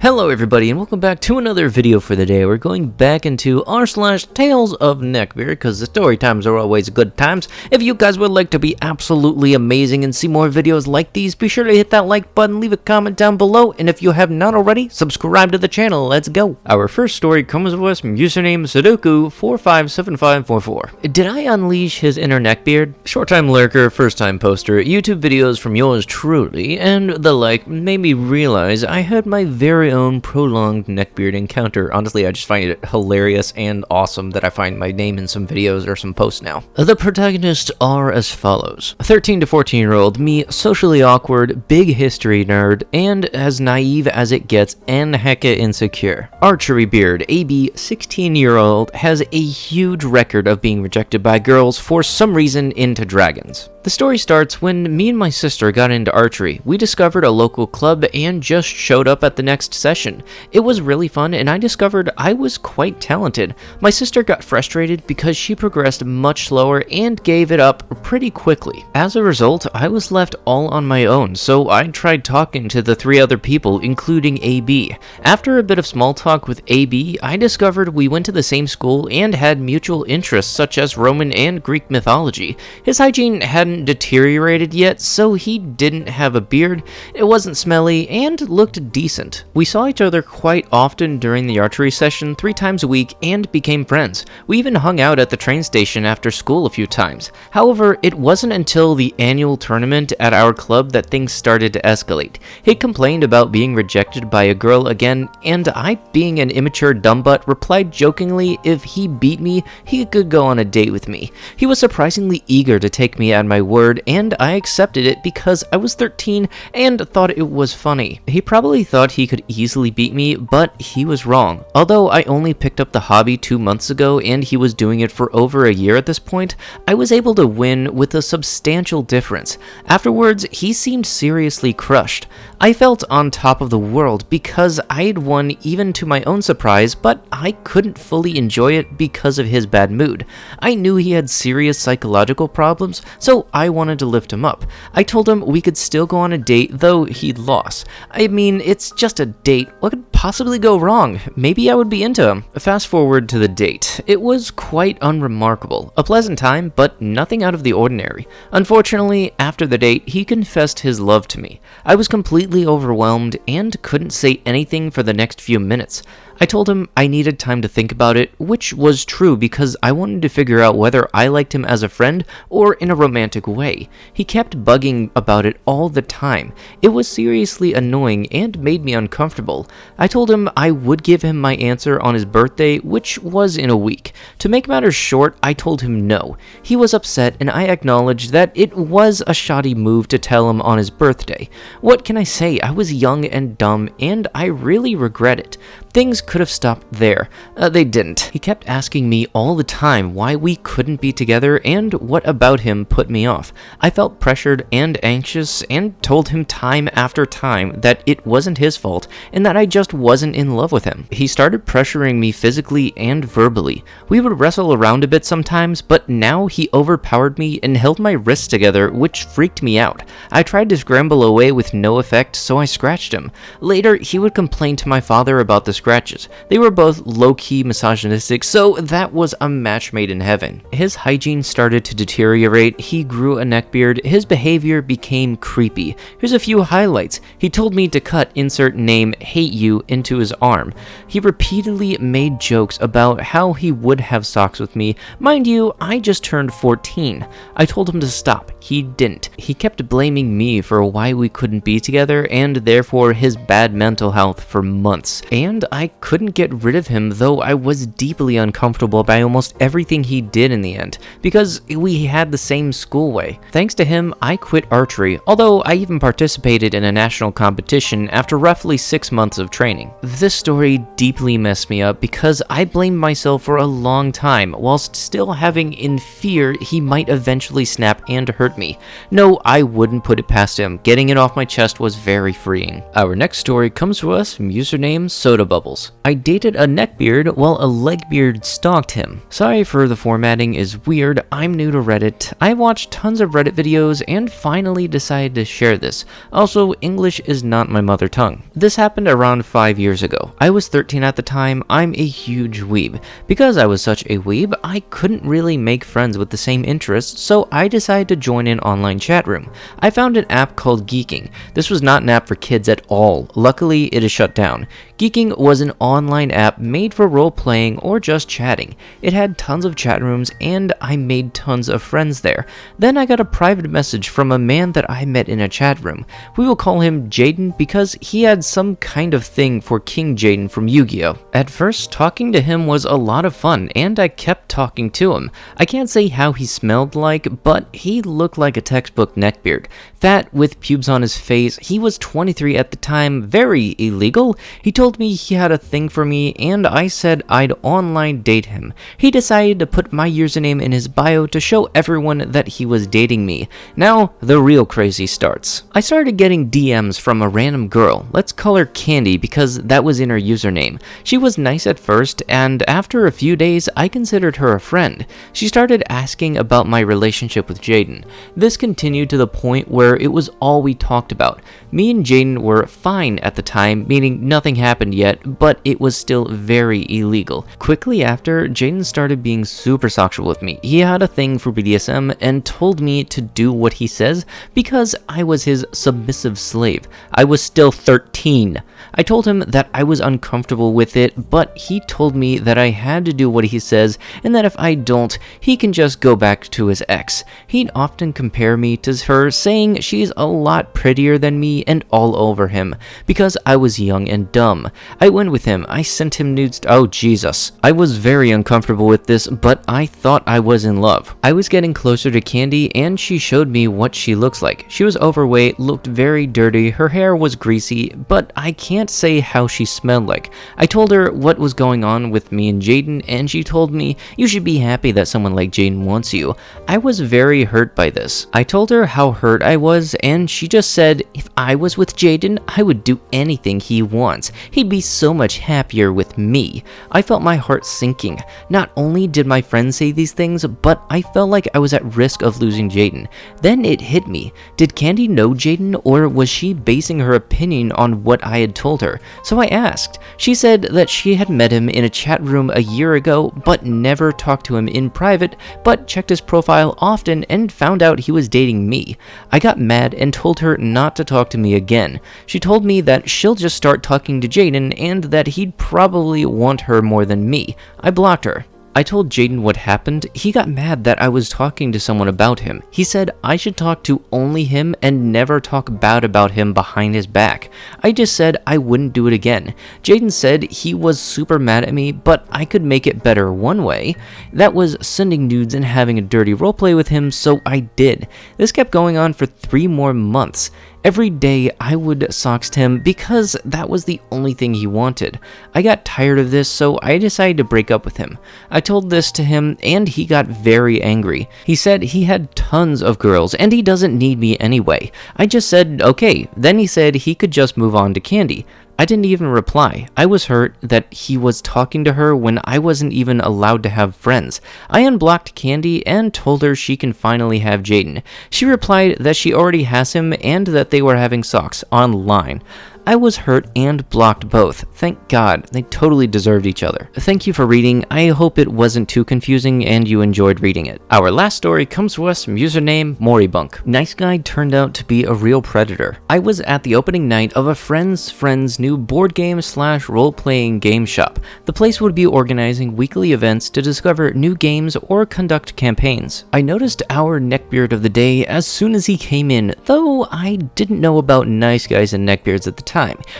Hello everybody and welcome back to another video for the day. We're going back into r/Tales of Neckbeard because the story times are always good times. If you guys would like to be absolutely amazing and see more videos like these, be sure to hit that like button, leave a comment down below, and if you have not already, subscribe to the channel. Let's go. Our first story comes to us from username Sudoku457544. Did I unleash his inner neckbeard? Short time lurker, first time poster, YouTube videos from yours truly, and the like made me realize I had my very own prolonged neckbeard encounter. Honestly, I just find it hilarious and awesome that I find my name in some videos or some posts now. The protagonists are as follows. 13 to 14-year-old me, socially awkward, big history nerd, and as naive as it gets and hecka insecure. Archery beard, AB, 16-year-old, has a huge record of being rejected by girls for some reason into dragons. The story starts when me and my sister got into archery. We discovered a local club and just showed up at the next session. It was really fun and I discovered I was quite talented. My sister got frustrated because she progressed much slower and gave it up pretty quickly. As a result, I was left all on my own, so I tried talking to the 3 other people, including AB. After a bit of small talk with AB, I discovered we went to the same school and had mutual interests such as Roman and Greek mythology. His hygiene hadn't deteriorated yet, so he didn't have a beard, it wasn't smelly, and looked decent. We saw each other quite often during the archery session 3 times a week and became friends. We even hung out at the train station after school a few times. However, it wasn't until the annual tournament at our club that things started to escalate. He complained about being rejected by a girl again, and I, being an immature dumbbutt, replied jokingly if he beat me, he could go on a date with me. He was surprisingly eager to take me at my word, and I accepted it because I was 13 and thought it was funny. He probably thought he could easily beat me, but he was wrong. Although I only picked up the hobby 2 months ago and he was doing it for over a year at this point, I was able to win with a substantial difference. Afterwards, he seemed seriously crushed. I felt on top of the world because I had won even to my own surprise, but I couldn't fully enjoy it because of his bad mood. I knew he had serious psychological problems, so I wanted to lift him up. I told him we could still go on a date though he'd lost. I mean, it's just a date. What could possibly go wrong? Maybe I would be into him. Fast forward to the date. It was quite unremarkable. A pleasant time, but nothing out of the ordinary. Unfortunately, after the date, he confessed his love to me. I was completely overwhelmed and couldn't say anything for the next few minutes. I told him I needed time to think about it, which was true because I wanted to figure out whether I liked him as a friend or in a romantic way. He kept bugging about it all the time. It was seriously annoying and made me uncomfortable. I told him I would give him my answer on his birthday, which was in a week. To make matters short, I told him no. He was upset and I acknowledged that it was a shoddy move to tell him on his birthday. What can I say? I was young and dumb and I really regret it. Things could have stopped there. They didn't. He kept asking me all the time why we couldn't be together and what about him put me off. I felt pressured and anxious and told him time after time that it wasn't his fault and that I just wasn't in love with him. He started pressuring me physically and verbally. We would wrestle around a bit sometimes, but now he overpowered me and held my wrists together, which freaked me out. I tried to scramble away with no effect, so I scratched him. Later, he would complain to my father about the scratches. They were both low-key misogynistic, so that was a match made in heaven. His hygiene started to deteriorate, he grew a neckbeard, his behavior became creepy. Here's a few highlights. He told me to cut insert name hate you into his arm. He repeatedly made jokes about how he would have sex with me. Mind you, I just turned 14. I told him to stop. He didn't. He kept blaming me for why we couldn't be together and therefore his bad mental health for months. And I couldn't get rid of him, though I was deeply uncomfortable by almost everything he did in the end, because we had the same school way. Thanks to him, I quit archery, although I even participated in a national competition after roughly 6 months of training. This story deeply messed me up because I blamed myself for a long time, whilst still having in fear he might eventually snap and hurt me. No, I wouldn't put it past him. Getting it off my chest was very freeing. Our next story comes to us from username Soda Bubbles. I dated a neckbeard while a legbeard stalked him. Sorry for the formatting is weird, I'm new to Reddit. I watched tons of Reddit videos and finally decided to share this. Also, English is not my mother tongue. This happened around 5 5 years ago. I was 13 at the time. I'm a huge weeb. Because I was such a weeb, I couldn't really make friends with the same interests, so I decided to join an online chat room. I found an app called Geeking. This was not an app for kids at all. Luckily, it is shut down. Geeking was an online app made for role-playing or just chatting. It had tons of chat rooms, and I made tons of friends there. Then I got a private message from a man that I met in a chat room. We will call him Jaden because he had some kind of thing for King Jaden from Yu-Gi-Oh! At first, talking to him was a lot of fun, and I kept talking to him. I can't say how he smelled like, but he looked like a textbook neckbeard. Fat, with pubes on his face. He was 23 at the time, very illegal. He told me he had a thing for me, and I said I'd online date him. He decided to put my username in his bio to show everyone that he was dating me. Now, the real crazy starts. I started getting DMs from a random girl. Let's call her Candy because that was in her username. She was nice at first, and after a few days, I considered her a friend. She started asking about my relationship with Jaden. This continued to the point where it was all we talked about. Me and Jaden were fine at the time, meaning nothing happened yet, but it was still very illegal. Quickly after, Jaden started being super sexual with me. He had a thing for BDSM and told me to do what he says because I was his submissive slave. I was still 13. I told him that I was uncomfortable with it, but he told me that I had to do what he says and that if I don't, he can just go back to his ex. He'd often compare me to her, saying she's a lot prettier than me and all over him because I was young and dumb. I went with him. I sent him nudes. Oh, Jesus. I was very uncomfortable with this, but I thought I was in love. I was getting closer to Candy, and she showed me what she looks like. She was overweight, looked very dirty, her hair was greasy, but I can't say how she smelled like. I told her what was going on with me and Jaden, and she told me, you should be happy that someone like Jaden wants you. I was very hurt by this. I told her how hurt I was, and she just said, if I was with Jaden, I would do anything he wants. He'd be so much happier with me. I felt my heart sinking. Not only did my friends say these things, but I felt like I was at risk of losing Jaden. Then it hit me. Did Candy know Jaden, or was she basing her opinion on what I had told her? So I asked. She said that she had met him in a chat room a year ago, but never talked to him in private, but checked his profile often and found out he was dating me. I got mad and told her not to talk to me again. She told me that she'll just start talking to Jaden and that he'd probably want her more than me. I blocked her. I told Jaden what happened. He got mad that I was talking to someone about him. He said I should talk to only him and never talk bad about him behind his back. I just said I wouldn't do it again. Jaden said he was super mad at me, but I could make it better one way. That was sending nudes and having a dirty roleplay with him, so I did. This kept going on for 3 more months. Every day I would sext him because that was the only thing he wanted. I got tired of this, so I decided to break up with him. I told this to him and he got very angry. He said he had tons of girls and he doesn't need me anyway. I just said okay. Then he said he could just move on to Candy. I didn't even reply. I was hurt that he was talking to her when I wasn't even allowed to have friends. I unblocked Candy and told her she can finally have Jaden. She replied that she already has him and that they were having sex online. I was hurt and blocked both. Thank God, they totally deserved each other. Thank you for reading. I hope it wasn't too confusing and you enjoyed reading it. Our last story comes to us from username Moribunk. Nice guy turned out to be a real predator. I was at the opening night of a friend's new board game / role-playing game shop. The place would be organizing weekly events to discover new games or conduct campaigns. I noticed our neckbeard of the day as soon as he came in, though I didn't know about nice guys and neckbeards at the time.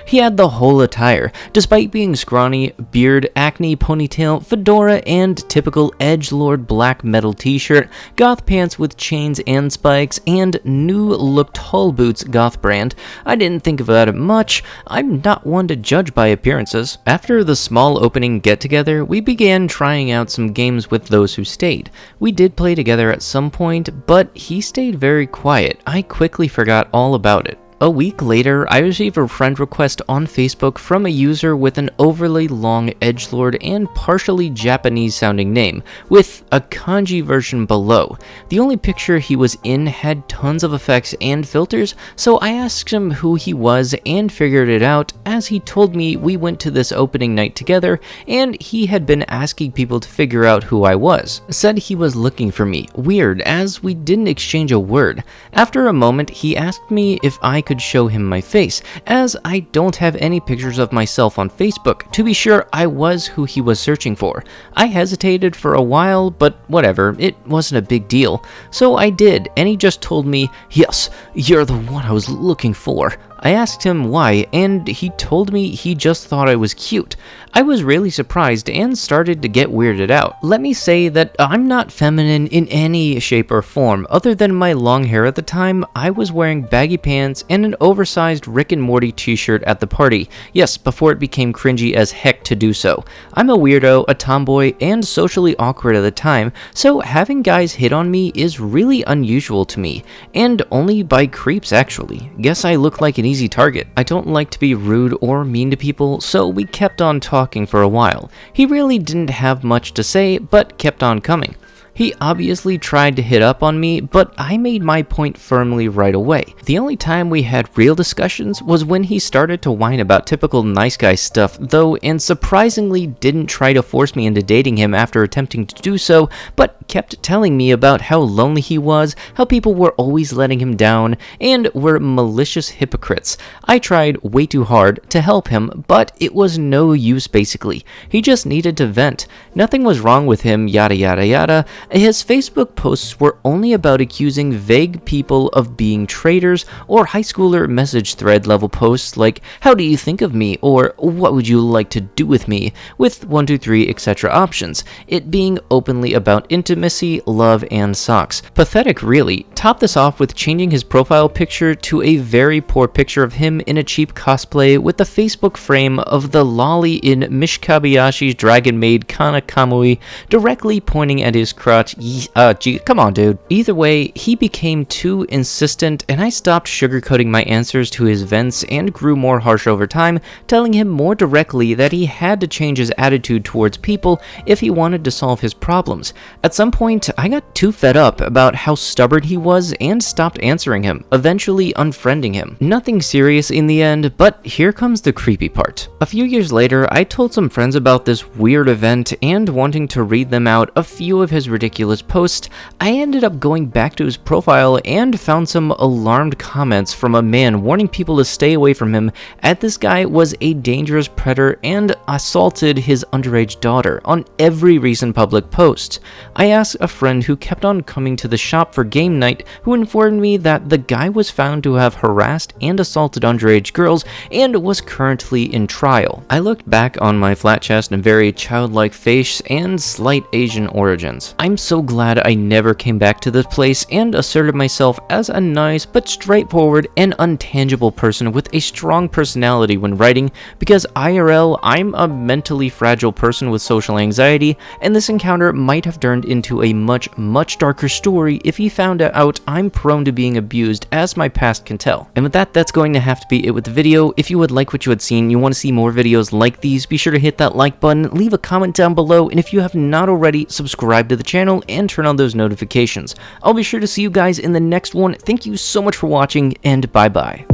He had the whole attire, despite being scrawny, beard, acne, ponytail, fedora, and typical edgelord black metal t-shirt, goth pants with chains and spikes, and new look tall boots goth brand. I didn't think about it much. I'm not one to judge by appearances. After the small opening get-together, we began trying out some games with those who stayed. We did play together at some point, but he stayed very quiet. I quickly forgot all about it. A week later, I received a friend request on Facebook from a user with an overly long edgelord and partially Japanese sounding name, with a kanji version below. The only picture he was in had tons of effects and filters, so I asked him who he was and figured it out as he told me we went to this opening night together and he had been asking people to figure out who I was. Said he was looking for me. Weird, as we didn't exchange a word. After a moment, he asked me if I could show him my face, as I don't have any pictures of myself on Facebook. To be sure, I was who he was searching for. I hesitated for a while, but whatever, it wasn't a big deal. So I did, and he just told me, "Yes, you're the one I was looking for." I asked him why, and he told me he just thought I was cute. I was really surprised and started to get weirded out. Let me say that I'm not feminine in any shape or form. Other than my long hair at the time, I was wearing baggy pants and an oversized Rick and Morty t-shirt at the party. Yes, before it became cringy as heck to do so. I'm a weirdo, a tomboy, and socially awkward at the time, so having guys hit on me is really unusual to me. And only by creeps, actually. Guess I look like an easy target. I don't like to be rude or mean to people, so we kept on talking for a while. He really didn't have much to say, but kept on coming. He obviously tried to hit up on me, but I made my point firmly right away. The only time we had real discussions was when he started to whine about typical nice guy stuff, though, and surprisingly didn't try to force me into dating him after attempting to do so, but kept telling me about how lonely he was, how people were always letting him down, and were malicious hypocrites. I tried way too hard to help him, but it was no use basically. He just needed to vent. Nothing was wrong with him, yada yada yada. His Facebook posts were only about accusing vague people of being traitors, or high schooler message thread level posts like, "How do you think of me?" or "What would you like to do with me?" with 1, 2, 3, etc. options, it being openly about intimacy, love, and socks. Pathetic really. Top this off with changing his profile picture to a very poor picture of him in a cheap cosplay with the Facebook frame of the lolly in Mishkabayashi's Dragon Maid Kana Kamui directly pointing at his crotch. Gee, come on, dude. Either way, he became too insistent, and I stopped sugarcoating my answers to his vents and grew more harsh over time, telling him more directly that he had to change his attitude towards people if he wanted to solve his problems. At some point, I got too fed up about how stubborn he was and stopped answering him, eventually unfriending him. Nothing serious in the end, but here comes the creepy part. A few years later, I told some friends about this weird event and wanting to read them out a few of his ridiculous post. I ended up going back to his profile and found some alarmed comments from a man warning people to stay away from him, as this guy was a dangerous predator and assaulted his underage daughter on every recent public post. I asked a friend who kept on coming to the shop for game night, who informed me that the guy was found to have harassed and assaulted underage girls and was currently in trial. I looked back on my flat chest and very childlike face and slight Asian origins. I'm so glad I never came back to this place and asserted myself as a nice but straightforward and untangible person with a strong personality when writing, because IRL, I'm a mentally fragile person with social anxiety, and this encounter might have turned into a much darker story if he found out I'm prone to being abused, as my past can tell. And with that, that's going to have to be it with the video. If you would like what you had seen, you want to see more videos like these, be sure to hit that like button, leave a comment down below, and if you have not already, subscribe to the channel and turn on those notifications. I'll be sure to see you guys in the next one. Thank you so much for watching, and bye bye.